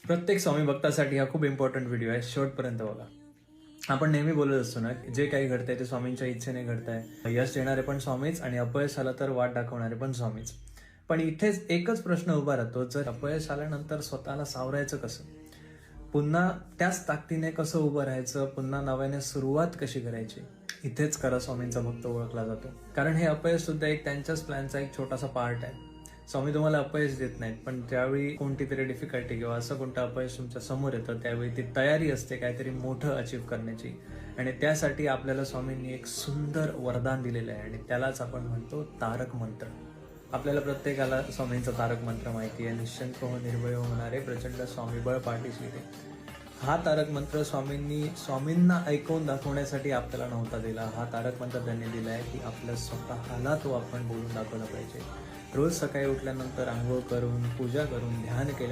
प्रत्येक स्वामी भक्तासाठी हा खूप इम्पॉर्टंट व्हिडिओ आहे, शेवटपर्यंत बघा. आपण नेहमी बोलत असतो ना, जे काही घडतंय ते स्वामींच्या इच्छेने घडतंय. यश देणारे पण स्वामीच आणि अपयश आलं तर वाट दाखवणारे पण स्वामीच. पण इथेच एकच प्रश्न उभा राहतो, जर अपयश आल्यानंतर स्वतःला सावरायचं कसं? पुन्हा त्याच ताकदीने कसं उभं राहायचं? पुन्हा नव्याने सुरुवात कशी करायची? इथेच खरा स्वामींचा भक्त ओळखला जातो. कारण हे अपयश सुद्धा एक त्यांच्याच प्लॅनचा एक छोटासा पार्ट आहे. स्वामी तुम्हाला अपयश देत नाहीत, पण ज्यावेळी कोणती तरी डिफिकल्टी किंवा असं कोणतं अपयश तुमच्या समोर येतं त्यावेळी ती तयारी असते काहीतरी मोठं अचीव्ह करण्याची. आणि त्यासाठी आपल्याला स्वामींनी एक सुंदर वरदान दिलेलं आहे आणि त्यालाच आपण म्हणतो तारक मंत्र. आपल्याला प्रत्येकाला स्वामींचा तारक मंत्र माहिती आहे. निश्चिंत हो निर्भय होणारे प्रचंड स्वामीबळ पाठीशी दे. हा तारक मंत्र स्वामींना ऐकवून दाखवण्यासाठी आपल्याला नव्हता दिला. हा तारक मंत्र त्यांनी दिला आहे की आपल्या स्वतःला तो आपण बोलून दाखवला पाहिजे. रोज सकाळी उठल्यानंतर आंघोळ करून, पूजा करून, ध्यान केल्यानंतर